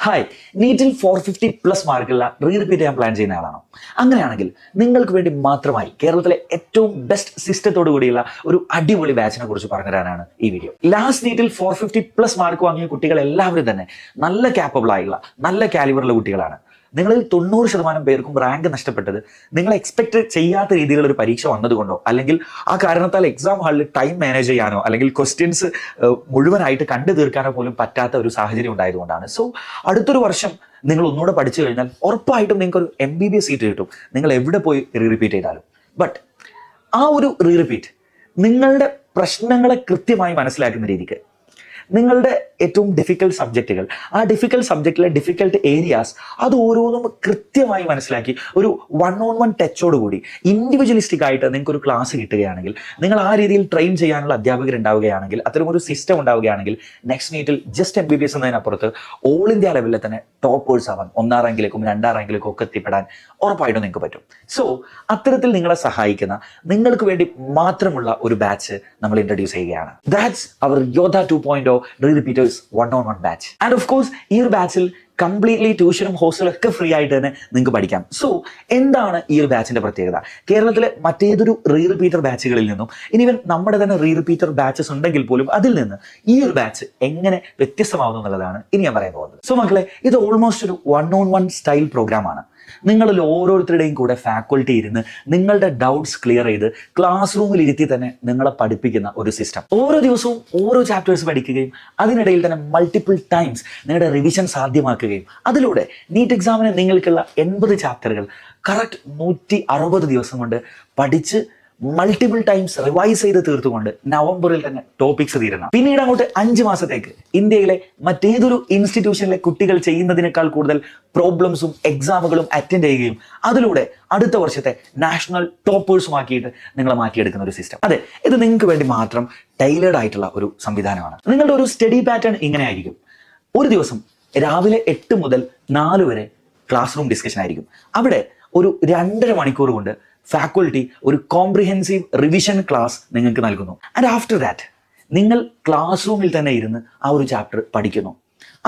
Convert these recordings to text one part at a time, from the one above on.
Hi, നീറ്റിൽ 450+ മാർക്കുള്ള repeat ചെയ്യാൻ plan ചെയ്യുന്ന ആളാണോ? അങ്ങനെയാണെങ്കിൽ നിങ്ങൾക്ക് വേണ്ടി മാത്രമായി കേരളത്തിലെ ഏറ്റവും ബെസ്റ്റ് സിസ്റ്റത്തോടു കൂടിയുള്ള ഒരു അടിപൊളി ബാച്ചിനെ കുറിച്ച് പറഞ്ഞുതരാനാണ് ഈ വീഡിയോ. ലാസ്റ്റ് നീറ്റിൽ 450+ മാർക്ക് വാങ്ങിയ കുട്ടികൾ എല്ലാവരും തന്നെ നല്ല ക്യാപ്പബിൾ ആയുള്ള നല്ല കാലിബറുള്ള കുട്ടികളാണ്. നിങ്ങളിൽ 90% പേർക്കും റാങ്ക് നഷ്ടപ്പെട്ടത് നിങ്ങൾ എക്സ്പെക്ട് ചെയ്യാത്ത രീതിയിലുള്ള ഒരു പരീക്ഷ വന്നതുകൊണ്ടോ, അല്ലെങ്കിൽ ആ കാരണത്താൽ എക്സാം ഹാളിൽ ടൈം മാനേജ് ചെയ്യാനോ അല്ലെങ്കിൽ ക്വസ്റ്റ്യൻസ് മുഴുവനായിട്ട് കണ്ടു തീർക്കാനോ പോലും പറ്റാത്ത ഒരു സാഹചര്യം ഉണ്ടായതുകൊണ്ടാണ്. സോ അടുത്തൊരു വർഷം നിങ്ങൾ ഒന്നുകൂടെ പഠിച്ചു കഴിഞ്ഞാൽ ഉറപ്പായിട്ടും നിങ്ങൾക്ക് ഒരു MBBS സീറ്റ് കിട്ടും, നിങ്ങൾ എവിടെ പോയി റിപ്പീറ്റ് ചെയ്താലും. ബട്ട് ആ ഒരു റിപ്പീറ്റ് നിങ്ങളുടെ പ്രശ്നങ്ങളെ കൃത്യമായി മനസ്സിലാക്കുന്ന രീതിക്ക്, നിങ്ങളുടെ ഏറ്റവും ഡിഫിക്കൽട്ട് സബ്ജക്റ്റുകൾ, ആ ഡിഫിക്കൽട്ട് സബ്ജക്റ്റിലെ ഡിഫിക്കൽട്ട് ഏരിയാസ് അത് ഓരോന്നും കൃത്യമായി മനസ്സിലാക്കി ഒരു 1-on-1 ടച്ചോടുകൂടി ഇൻഡിവിജ്വലിസ്റ്റിക് ആയിട്ട് നിങ്ങൾക്ക് ഒരു ക്ലാസ് കിട്ടുകയാണെങ്കിൽ, നിങ്ങൾ ആ രീതിയിൽ ട്രെയിൻ ചെയ്യാനുള്ള അധ്യാപകർ ഉണ്ടാവുകയാണെങ്കിൽ, അത്തരം ഒരു സിസ്റ്റം ഉണ്ടാവുകയാണെങ്കിൽ, നെക്സ്റ്റ് നീറ്റിൽ ജസ്റ്റ് MBBS എന്നതിനപ്പുറത്ത് ഓൾ ഇന്ത്യ ലെവലിൽ തന്നെ ടോപ്പേഴ്സ് ആവാൻ, 1ാം റാങ്കിലേക്കും 2ാം റാങ്കിലേക്കും ഒക്കെ എത്തിപ്പെടാൻ ഉറപ്പായിട്ടും നിങ്ങൾക്ക് പറ്റും. സോ അത്തരത്തിൽ നിങ്ങളെ സഹായിക്കുന്ന, നിങ്ങൾക്ക് വേണ്ടി മാത്രമുള്ള ഒരു ബാച്ച് നമ്മൾ ഇൻട്രൊഡ്യൂസ് ചെയ്യുകയാണ്. That's our Yoddha 2.0 repeaters 1-on-1 batch. And of course ഈ ഒരു ബാച്ചിൽ കംപ്ലീറ്റ്ലി ട്യൂഷനും ഹോസ്റ്റലും ഒക്കെ ഫ്രീ ആയിട്ട് തന്നെ നിങ്ങൾക്ക് പഠിക്കാം. സോ എന്താണ് ഈ ഒരു ബാച്ചിന്റെ പ്രത്യേകത? കേരളത്തിലെ മറ്റേതൊരു റിപ്പീറ്റർ ബാച്ചുകളിൽ നിന്നും, ഇനിവൻ നമ്മുടെ തന്നെ റിപ്പീറ്റർ ബാച്ചസ് ഉണ്ടെങ്കിൽ പോലും അതിൽ നിന്ന് ഈ ഒരു ബാച്ച് എങ്ങനെ വ്യത്യസ്തമാവുന്നു എന്നുള്ളതാണ് ഇനി ഞാൻ പറയാൻ പോകുന്നത്. സോ മക്കളെ, ഇത് ഓൾമോസ്റ്റ് ഒരു 1-on-1 സ്റ്റൈൽ പ്രോഗ്രാമാണ്. നിങ്ങളിൽ ഓരോരുത്തരുടെയും കൂടെ ഫാക്കൽറ്റി ഇരുന്ന് നിങ്ങളുടെ ഡൗട്ട്സ് ക്ലിയർ ചെയ്ത് ക്ലാസ് റൂമിൽ ഇരുത്തി തന്നെ നിങ്ങളെ പഠിപ്പിക്കുന്ന ഒരു സിസ്റ്റം. ഓരോ ദിവസവും ഓരോ ചാപ്റ്റേഴ്സ് പഠിക്കുകയും അതിനിടയിൽ തന്നെ മൾട്ടിപ്പിൾ ടൈംസ് നിങ്ങളുടെ റിവിഷൻ സാധ്യമാക്കുകയും അതിലൂടെ നീറ്റ് എക്സാമിന് നിങ്ങൾക്കുള്ള 80 ചാപ്റ്ററുകൾ കറക്റ്റ് 160 ദിവസം കൊണ്ട് പഠിച്ച് മൾട്ടിപ്പിൾ ടൈംസ് റിവൈസ് ചെയ്ത് തീർത്തുകൊണ്ട് നവംബറിൽ തന്നെ ടോപ്പിക്സ് തീരണം. പിന്നീട് അങ്ങോട്ട് 5 മാസത്തേക്ക് ഇന്ത്യയിലെ മറ്റേതൊരു ഇൻസ്റ്റിറ്റ്യൂഷനിലെ കുട്ടികൾ ചെയ്യുന്നതിനേക്കാൾ കൂടുതൽ പ്രോബ്ലംസും എക്സാമുകളും അറ്റൻഡ് ചെയ്യുകയും അതിലൂടെ അടുത്ത വർഷത്തെ നാഷണൽ ടോപ്പേഴ്സുമാക്കിയിട്ട് നിങ്ങളെ മാറ്റിയെടുക്കുന്ന ഒരു സിസ്റ്റം. അതെ, ഇത് നിങ്ങൾക്ക് വേണ്ടി മാത്രം ടൈലേർഡ് ആയിട്ടുള്ള ഒരു സംവിധാനമാണ്. നിങ്ങളുടെ ഒരു സ്റ്റഡി പാറ്റേൺ ഇങ്ങനെ ആയിരിക്കും. ഒരു ദിവസം രാവിലെ 8 മുതൽ 4 വരെ ക്ലാസ് റൂം ഡിസ്കഷൻ ആയിരിക്കും. അവിടെ ഒരു 2.5 മണിക്കൂർ കൊണ്ട് ഫാക്കൽറ്റി ഒരു കോംപ്രിഹെൻസീവ് റിവിഷൻ ക്ലാസ് നിങ്ങൾക്ക് നൽകുന്നു. ആൻഡ് ആഫ്റ്റർ ദാറ്റ് നിങ്ങൾ ക്ലാസ് റൂമിൽ തന്നെ ഇരുന്ന് ആ ഒരു ചാപ്റ്റർ പഠിക്കുന്നു.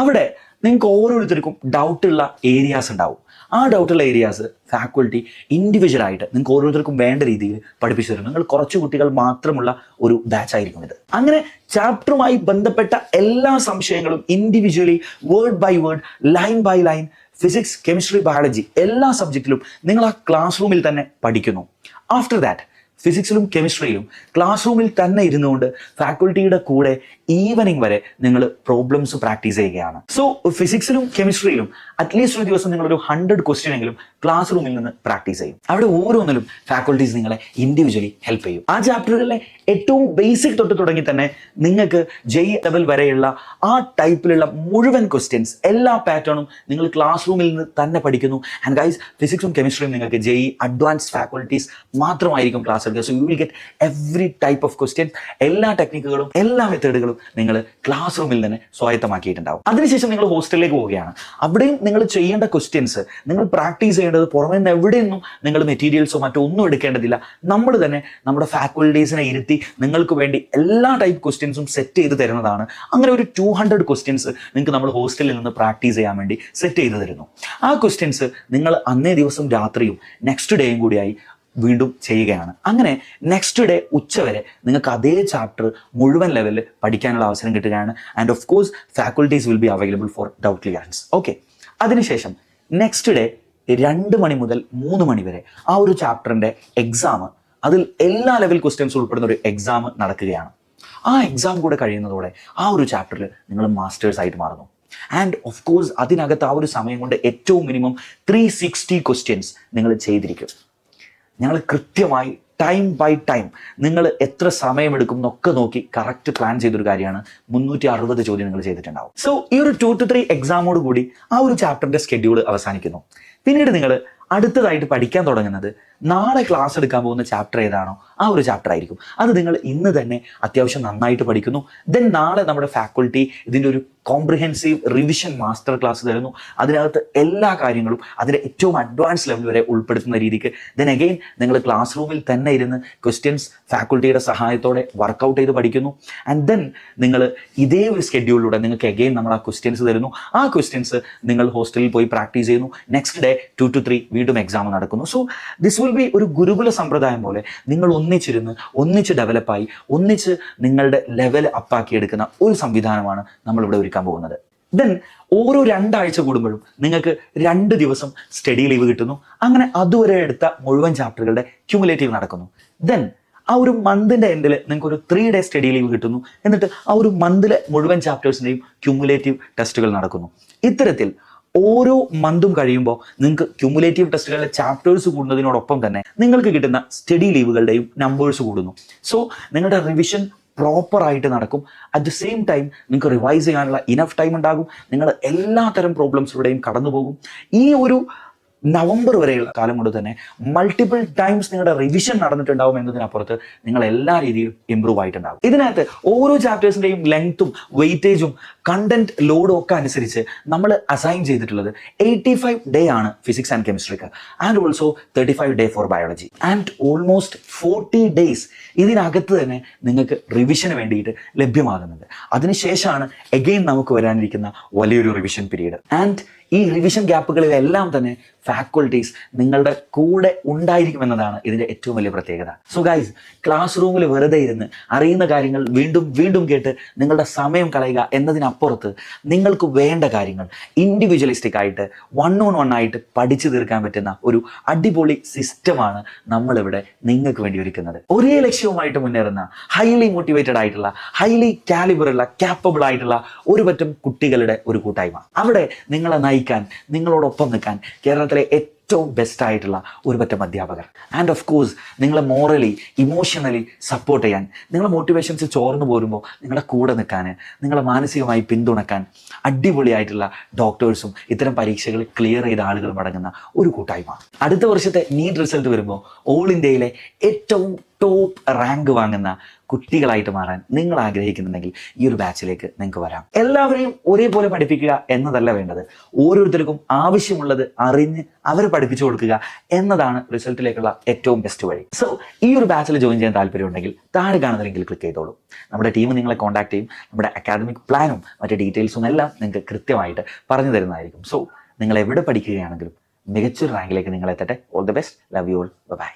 അവിടെ നിങ്ങൾക്ക് ഓരോരുത്തർക്കും ഡൗട്ടുള്ള ഏരിയാസ് ഉണ്ടാവും. ആ ഡൗട്ടുള്ള ഏരിയാസ് ഫാക്കൽറ്റി ഇൻഡിവിജ്വലായിട്ട് നിങ്ങൾക്ക് ഓരോരുത്തർക്കും വേണ്ട രീതിയിൽ പഠിപ്പിച്ചു തരും. നിങ്ങൾ കുറച്ച് കുട്ടികൾ മാത്രമുള്ള ഒരു ബാച്ച് ആയിരിക്കും ഇത്. അങ്ങനെ ചാപ്റ്ററുമായി ബന്ധപ്പെട്ട എല്ലാ സംശയങ്ങളും individually, word by word, line by line, physics, chemistry, biology എല്ലാ സബ്ജക്റ്റിലും നിങ്ങൾ ആ ക്ലാസ് റൂമിൽ തന്നെ പഠിക്കുന്നു. ആഫ്റ്റർ ദാറ്റ് ഫിസിക്സിലും കെമിസ്ട്രിയിലും ക്ലാസ് റൂമിൽ തന്നെ ഇരുന്നുകൊണ്ട് ഫാക്കൽറ്റിയുടെ കൂടെ ഈവനിങ് വരെ നിങ്ങൾ പ്രോബ്ലംസ് പ്രാക്ടീസ് ചെയ്യുകയാണ്. സോ ഫിസിക്സിലും കെമിസ്ട്രിയിലും അറ്റ്ലീസ്റ്റ് ഒരു ദിവസം നിങ്ങളൊരു 100 ക്വസ്റ്റ്യൻ എങ്കിലും ക്ലാസ് റൂമിൽ നിന്ന് പ്രാക്ടീസ് ചെയ്യും. അവിടെ ഓരോന്നിലും ഫാക്കൽറ്റീസ് നിങ്ങളെ ഇൻഡിവിജ്വലി ഹെൽപ്പ് ചെയ്യും. ആ ചാപ്റ്ററുകളിലെ ഏറ്റവും ബേസിക് തൊട്ട് തുടങ്ങി തന്നെ നിങ്ങൾക്ക് JEE ലെവൽ വരെയുള്ള ആ ടൈപ്പിലുള്ള മുഴുവൻ ക്വസ്റ്റ്യൻസ്, എല്ലാ പാറ്റേണും നിങ്ങൾ ക്ലാസ് റൂമിൽ നിന്ന് തന്നെ പഠിക്കുന്നു. ആൻഡ് ഗൈസ്, ഫിസിക്സും കെമിസ്ട്രിയും നിങ്ങൾക്ക് JEE അഡ്വാൻസ്ഡ് ഫാക്കൽറ്റീസ് മാത്രമായിരിക്കും ക്ലാസ് എടുക്കുക. So you will get every type of questions, എല്ലാ ടെക്നിക്കുകളും എല്ലാ മെത്തേഡുകളും നിങ്ങൾ ക്ലാസ് റൂമിൽ തന്നെ സ്വായത്തമാക്കിയിട്ടുണ്ടാവും. അതിനുശേഷം നിങ്ങൾ ഹോസ്റ്റലിലേക്ക് പോവുകയാണ്. അവിടെയും നിങ്ങൾ ചെയ്യേണ്ട ക്വസ്റ്റ്യൻസ്, നിങ്ങൾ പ്രാക്ടീസ് ചെയ്യേണ്ടത് പുറമെ നിന്ന് എവിടെയൊന്നും നിങ്ങൾ മെറ്റീരിയൽസോ മറ്റോ ഒന്നും എടുക്കേണ്ടതില്ല. നമ്മൾ തന്നെ നമ്മുടെ ഫാക്കൽറ്റീസിനെ ഇരുത്തി നിങ്ങൾക്ക് വേണ്ടി എല്ലാ ടൈപ്പ് ക്വസ്റ്റ്യൻസും സെറ്റ് ചെയ്ത് തരുന്നതാണ്. അങ്ങനെ ഒരു 200 ക്വസ്റ്റ്യൻസ് നിങ്ങൾക്ക് നമ്മൾ ഹോസ്റ്റലിൽ നിന്ന് പ്രാക്ടീസ് ചെയ്യാൻ വേണ്ടി സെറ്റ് ചെയ്ത് തരുന്നു. ആ ക്വസ്റ്റ്യൻസ് നിങ്ങൾ അന്നേ ദിവസം രാത്രിയും നെക്സ്റ്റ് ഡേയും കൂടിയായി വീണ്ടും ചെയ്യുകയാണ്. അങ്ങനെ നെക്സ്റ്റ് ഡേ ഉച്ചവരെ നിങ്ങൾക്ക് അതേ ചാപ്റ്റർ മുഴുവൻ ലെവലിൽ പഠിക്കാനുള്ള അവസരം കിട്ടുകയാണ്. And of course faculties will be available for doubt clearance. Okay, അതിനുശേഷം നെക്സ്റ്റ് ഡേ 2 മണി മുതൽ 3 മണി വരെ ആ ഒരു ചാപ്റ്ററിൻ്റെ എക്സാം, അതിൽ എല്ലാ ലെവൽ ക്വസ്റ്റ്യൻസ് ഉൾപ്പെടുന്ന ഒരു എക്സാം നടക്കുകയാണ്. ആ എക്സാം കൂടെ കഴിയുന്നതോടെ ആ ഒരു ചാപ്റ്ററിൽ നിങ്ങൾ മാസ്റ്റേഴ്സ് ആയിട്ട് മാറുന്നു. ആൻഡ് ഓഫ് കോഴ്സ് അതിനകത്ത് ആ ഒരു സമയം കൊണ്ട് ഏറ്റവും മിനിമം 360 ക്വസ്റ്റ്യൻസ് നിങ്ങൾ ചെയ്തിരിക്കും. ഞങ്ങൾ കൃത്യമായി ടൈം ബൈ ടൈം നിങ്ങൾ എത്ര സമയമെടുക്കും എന്നൊക്കെ നോക്കി കറക്റ്റ് പ്ലാൻ ചെയ്തൊരു കാര്യമാണ്. 360 ചോദ്യം നിങ്ങൾ ചെയ്തിട്ടുണ്ടാവും. സോ ഈ ഒരു 2 to 3 എക്സാമോട് കൂടി ആ ഒരു ചാപ്റ്ററിൻ്റെ സ്കെഡ്യൂൾ അവസാനിക്കുന്നു. പിന്നീട് നിങ്ങൾ അടുത്തതായിട്ട് പഠിക്കാൻ തുടങ്ങുന്നത് നാളെ ക്ലാസ് എടുക്കാൻ പോകുന്ന ചാപ്റ്റർ ഏതാണോ ആ ഒരു ചാപ്റ്റർ ആയിരിക്കും. അത് നിങ്ങൾ ഇന്ന് തന്നെ അത്യാവശ്യം നന്നായിട്ട് പഠിക്കുന്നു. ദെൻ നാളെ നമ്മുടെ ഫാക്കൽറ്റി ഇതിൻ്റെ ഒരു കോംപ്രിഹെൻസീവ് റിവിഷൻ മാസ്റ്റർ ക്ലാസ് തരുന്നു. അതിനകത്ത് എല്ലാ കാര്യങ്ങളും അതിൻ്റെ ഏറ്റവും അഡ്വാൻസ് ലെവൽ വരെ ഉൾപ്പെടുത്തുന്ന രീതിക്ക് ദെൻ അഗെയിൻ നിങ്ങൾ ക്ലാസ് റൂമിൽ തന്നെ ഇരുന്ന് ക്വസ്റ്റ്യൻസ് ഫാക്കൾട്ടിയുടെ സഹായത്തോടെ വർക്കൗട്ട് ചെയ്ത് പഠിക്കുന്നു. ആൻഡ് ദെൻ നിങ്ങൾ ഇതേ ഒരു സ്കെഡ്യൂളിലൂടെ നിങ്ങൾക്ക് അഗെയിൻ നമ്മൾ ആ ക്വസ്റ്റ്യൻസ് തരുന്നു. ആ ക്വസ്റ്റ്യൻസ് നിങ്ങൾ ഹോസ്റ്റലിൽ പോയി പ്രാക്ടീസ് ചെയ്യുന്നു. നെക്സ്റ്റ് ഡേ 2 to 3 വീണ്ടും എക്സാം നടക്കുന്നു. സോ ദിസ് വിൽ ബി ഒരു ഗുരുകുല സമ്പ്രദായം പോലെ നിങ്ങൾ ഒന്നിച്ചിരുന്ന് ഒന്നിച്ച് ഡെവലപ്പായി ഒന്നിച്ച് നിങ്ങളുടെ ലെവൽ അപ്പാക്കി എടുക്കുന്ന ഒരു സംവിധാനമാണ് നമ്മളിവിടെ ഒരുക്കാൻ പോകുന്നത്. ദെൻ ഓരോ 2 ആഴ്ച കൂടുമ്പോഴും നിങ്ങൾക്ക് 2 ദിവസം സ്റ്റഡി ലീവ് കിട്ടുന്നു. അങ്ങനെ അതുവരെ എടുത്ത മുഴുവൻ ചാപ്റ്ററുകളുടെ ക്യുമുലേറ്റീവ് നടക്കുന്നു. ദെൻ ആ ഒരു മന്തിൻ്റെ എൻഡിൽ നിങ്ങൾക്ക് ഒരു 3 ഡേ സ്റ്റഡി ലീവ് കിട്ടുന്നു. എന്നിട്ട് ആ ഒരു മന്തിലെ മുഴുവൻ ചാപ്റ്റേഴ്സിൻ്റെയും ക്യുമുലേറ്റീവ് ടെസ്റ്റുകൾ നടക്കുന്നു. ഇത്തരത്തിൽ ഓരോ മന്തും കഴിയുമ്പോൾ നിങ്ങൾക്ക് ക്യുമുലേറ്റീവ് ടെസ്റ്റുകളിലെ ചാപ്റ്റേഴ്സ് കൂടുന്നതിനോടൊപ്പം തന്നെ നിങ്ങൾക്ക് കിട്ടുന്ന സ്റ്റഡി ലീവുകളുടെയും നമ്പേഴ്സ് കൂടുന്നു. സോ നിങ്ങളുടെ റിവിഷൻ പ്രോപ്പറായിട്ട് നടക്കും. അറ്റ് ദ സെയിം ടൈം നിങ്ങൾക്ക് റിവൈസ് ചെയ്യാനുള്ള ഇനഫ് ടൈം ഉണ്ടാകും. നിങ്ങൾ എല്ലാ തരം പ്രോബ്ലംസിലൂടെയും കടന്നു പോകും. ഈ ഒരു നവംബർ വരെയുള്ള കാലം കൊണ്ട് തന്നെ മൾട്ടിപ്പിൾ ടൈംസ് നിങ്ങളുടെ റിവിഷൻ നടന്നിട്ടുണ്ടാവും എന്നതിനപ്പുറത്ത് നിങ്ങൾ എല്ലാ രീതിയിലും ഇമ്പ്രൂവ് ആയിട്ടുണ്ടാകും. ഇതിനകത്ത് ഓരോ ചാപ്റ്റേഴ്സിൻ്റെയും ലെങ്ത്തും വെയിറ്റേജും കണ്ടന്റ് ലോഡും ഒക്കെ അനുസരിച്ച് നമ്മൾ അസൈൻ ചെയ്തിട്ടുള്ളത് 85 ഡേ ആണ് ഫിസിക്സ് ആൻഡ് കെമിസ്ട്രിക്ക്, and also 35 day for biology, and almost 40 days ഇതിനകത്ത് തന്നെ നിങ്ങൾക്ക് റിവിഷന് വേണ്ടിയിട്ട് ലഭ്യമാകുന്നുണ്ട്. അതിനുശേഷമാണ് എഗെയിൻ നമുക്ക് വരാനിരിക്കുന്ന വലിയൊരു റിവിഷൻ പീരീഡ്. ആൻഡ് ഈ റിവിഷൻ ഗ്യാപ്പുകളിലെല്ലാം തന്നെ ഫാക്കൾട്ടീസ് നിങ്ങളുടെ കൂടെ ഉണ്ടായിരിക്കുമെന്നതാണ് ഇതിൻ്റെ ഏറ്റവും വലിയ പ്രത്യേകത. സോ ഗൈസ്, ക്ലാസ് റൂമിൽ വെറുതെ ഇരുന്ന് അറിയുന്ന കാര്യങ്ങൾ വീണ്ടും വീണ്ടും കേട്ട് നിങ്ങളുടെ സമയം കളയുക എന്നതിനപ്പുറത്ത് നിങ്ങൾക്ക് വേണ്ട കാര്യങ്ങൾ ഇൻഡിവിജ്വലിസ്റ്റിക് ആയിട്ട് 1-on-1 ആയിട്ട് പഠിച്ചു തീർക്കാൻ പറ്റുന്ന ഒരു അടിപൊളി സിസ്റ്റമാണ് നമ്മളിവിടെ നിങ്ങൾക്ക് വേണ്ടി ഒരുക്കുന്നത്. ഒരേ ലക്ഷ്യവുമായിട്ട് മുന്നേറുന്ന ഹൈലി മോട്ടിവേറ്റഡ് ആയിട്ടുള്ള ഹൈലി കാലിബറുള്ള ക്യാപ്പബിൾ ആയിട്ടുള്ള ഒരു പറ്റം കുട്ടികളുടെ ഒരു കൂട്ടായ്മ. അവിടെ നിങ്ങളെ നയിക്കാൻ, നിങ്ങളോടൊപ്പം നിൽക്കാൻ കേരളത്തിലെ ഏറ്റവും ബെസ്റ്റ് ആയിട്ടുള്ള ഒരു പറ്റം അധ്യാപകർ. ആൻഡ് ഓഫ് കോഴ്സ് നിങ്ങളെ മോറലി ഇമോഷണലി സപ്പോർട്ട് ചെയ്യാൻ, നിങ്ങളെ മോട്ടിവേഷൻസ് ചോർന്നു പോരുമ്പോൾ നിങ്ങളുടെ കൂടെ നിൽക്കാൻ, നിങ്ങളെ മാനസികമായി പിന്തുണക്കാൻ അടിപൊളിയായിട്ടുള്ള ഡോക്ടേഴ്സും ഇത്തരം പരീക്ഷകൾ ക്ലിയർ ചെയ്ത ആളുകളും അടങ്ങുന്ന ഒരു കൂട്ടായ്മ. അടുത്ത വർഷത്തെ നീറ്റ് റിസൾട്ട് വരുമ്പോൾ ഓൾ ഇന്ത്യയിലെ ഏറ്റവും ടോപ്പ് റാങ്ക് വാങ്ങുന്ന കുട്ടികളായിട്ട് മാറാൻ നിങ്ങൾ ആഗ്രഹിക്കുന്നുണ്ടെങ്കിൽ ഈ ഒരു ബാച്ചിലേക്ക് നിങ്ങൾക്ക് വരാം. എല്ലാവരെയും ഒരേപോലെ പഠിപ്പിക്കുക എന്നതല്ല വേണ്ടത്. ഓരോരുത്തർക്കും ആവശ്യമുള്ളത് അറിഞ്ഞ് അവരെ പഠിപ്പിച്ചു കൊടുക്കുക എന്നതാണ് റിസൾട്ടിലേക്കുള്ള ഏറ്റവും ബെസ്റ്റ് വഴി. സോ ഈ ഒരു ബാച്ചിൽ ജോയിൻ ചെയ്യാൻ താല്പര്യമുണ്ടെങ്കിൽ താഴെ കാണുന്ന ലിങ്കിൽ ക്ലിക്ക് ചെയ്തോളൂ. നമ്മുടെ ടീം നിങ്ങളെ കോൺടാക്ട് ചെയ്യും. നമ്മുടെ അക്കാഡമിക് പ്ലാനും മറ്റ് ഡീറ്റെയിൽസും എല്ലാം നിങ്ങൾക്ക് കൃത്യമായിട്ട് പറഞ്ഞു തരുന്നതായിരിക്കും. സോ നിങ്ങൾ എവിടെ പഠിക്കുകയാണെങ്കിലും മികച്ചൊരു റാങ്കിലേക്ക് നിങ്ങൾ എത്തട്ടെ. All the best. Love you all. By.